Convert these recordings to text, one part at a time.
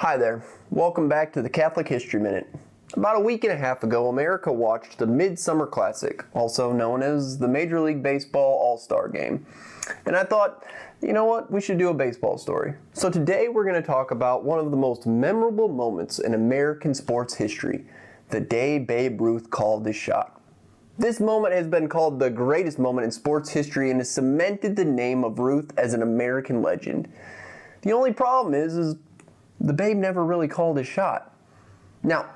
Hi there, welcome back to the Catholic History Minute. About a week and a half ago, America watched the Midsummer Classic, also known as the Major League Baseball All-Star Game. And I thought, you know what, we should do a baseball story. So today we're going to talk about one of the most memorable moments in American sports history, the day Babe Ruth called his shot. This moment has been called the greatest moment in sports history and has cemented the name of Ruth as an American legend. The only problem is the Babe never really called his shot. Now,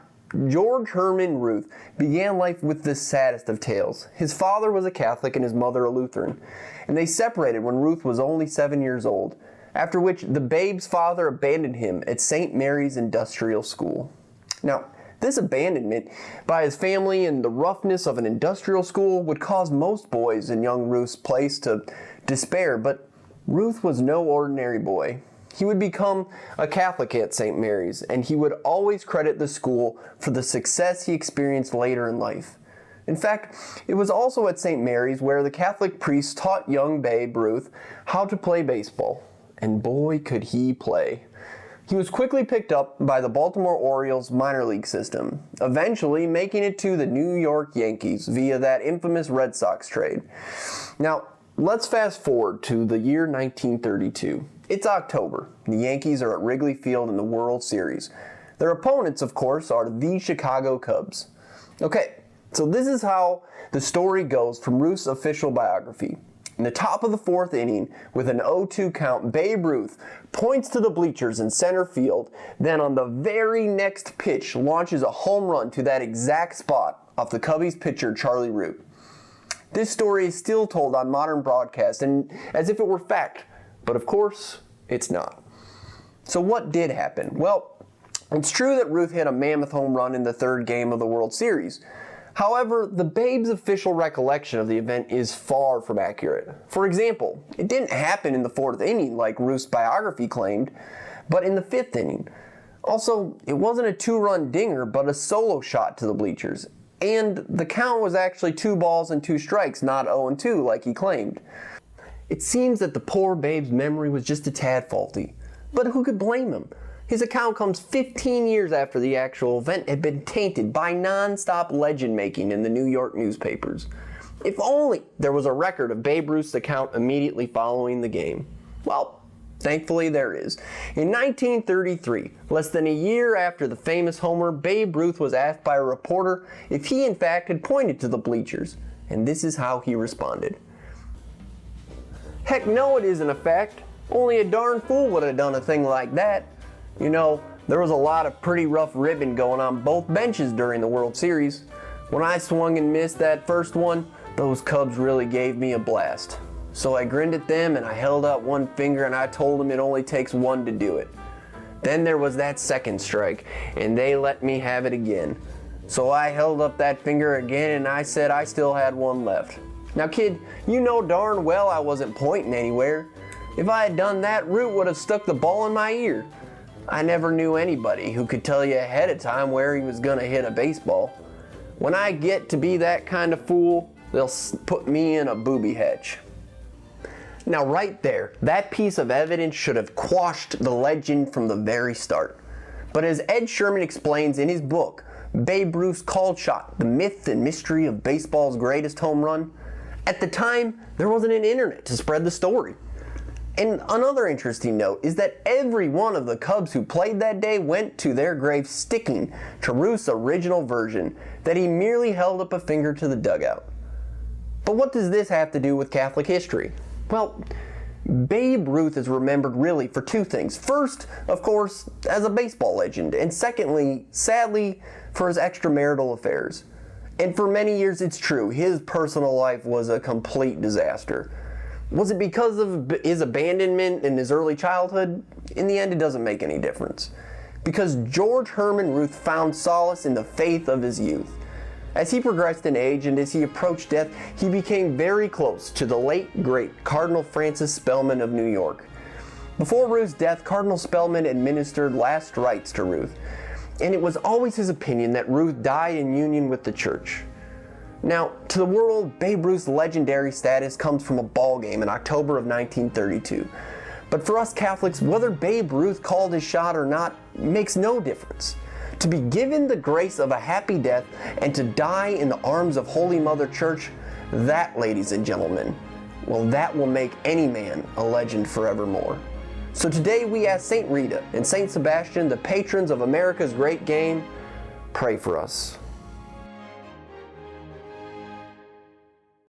George Herman Ruth began life with the saddest of tales. His father was a Catholic and his mother a Lutheran, and they separated when Ruth was only 7 years old, after which the Babe's father abandoned him at St. Mary's Industrial School. Now, this abandonment by his family and the roughness of an industrial school would cause most boys in young Ruth's place to despair, but Ruth was no ordinary boy. He would become a Catholic at St. Mary's, and he would always credit the school for the success he experienced later in life. In fact, it was also at St. Mary's where the Catholic priest taught young Babe Ruth how to play baseball. And boy, could he play. He was quickly picked up by the Baltimore Orioles minor league system, eventually making it to the New York Yankees via that infamous Red Sox trade. Now, let's fast forward to the year 1932. It's October. The Yankees are at Wrigley Field in the World Series. Their opponents, of course, are the Chicago Cubs. Okay, so this is how the story goes from Ruth's official biography. In the top of the fourth inning, with an 0-2 count, Babe Ruth points to the bleachers in center field, then on the very next pitch launches a home run to that exact spot off the Cubbies pitcher Charlie Root. This story is still told on modern broadcasts and as if it were fact, but of course, it's not. So what did happen? Well, it's true that Ruth hit a mammoth home run in the third game of the World Series. However, the Babe's official recollection of the event is far from accurate. For example, it didn't happen in the fourth inning like Ruth's biography claimed, but in the fifth inning. Also, it wasn't a two-run dinger, but a solo shot to the bleachers. And the count was actually 2 balls and 2 strikes, not 0-2 like he claimed. It seems that the poor Babe's memory was just a tad faulty. But who could blame him? His account comes 15 years after the actual event had been tainted by non-stop legend making in the New York newspapers. If only there was a record of Babe Ruth's account immediately following the game. Well, thankfully there is. In 1933, less than a year after the famous homer, Babe Ruth was asked by a reporter if he in fact had pointed to the bleachers. And this is how he responded. Heck no, it isn't a fact. Only a darn fool would have done a thing like that. You know, there was a lot of pretty rough ribbing going on both benches during the World Series. When I swung and missed that first one, those Cubs really gave me a blast. So I grinned at them and I held out one finger and I told them it only takes one to do it. Then there was that second strike and they let me have it again. So I held up that finger again and I said I still had one left. Now kid, you know darn well I wasn't pointing anywhere. If I had done that, Root would have stuck the ball in my ear. I never knew anybody who could tell you ahead of time where he was gonna hit a baseball. When I get to be that kind of fool, they'll put me in a booby hatch. Now right there, that piece of evidence should have quashed the legend from the very start. But as Ed Sherman explains in his book, Babe Ruth's Called Shot, The Myth and Mystery of Baseball's Greatest Home Run, at the time, there wasn't an internet to spread the story. And another interesting note is that every one of the Cubs who played that day went to their grave sticking to Ruth's original version, that he merely held up a finger to the dugout. But what does this have to do with Catholic history? Well, Babe Ruth is remembered really for 2 things. First, of course, as a baseball legend, and secondly, sadly, for his extramarital affairs. And for many years, it's true, his personal life was a complete disaster. Was it because of his abandonment in his early childhood? In the end, it doesn't make any difference. Because George Herman Ruth found solace in the faith of his youth. As he progressed in age and as he approached death, he became very close to the late, great Cardinal Francis Spellman of New York. Before Ruth's death, Cardinal Spellman administered last rites to Ruth. And it was always his opinion that Ruth died in union with the church. Now, to the world, Babe Ruth's legendary status comes from a ball game in October of 1932. But for us Catholics, whether Babe Ruth called his shot or not, makes no difference. To be given the grace of a happy death and to die in the arms of Holy Mother Church, that, ladies and gentlemen, well, that will make any man a legend forevermore. So today we ask St. Rita and St. Sebastian, the patrons of America's great game, pray for us.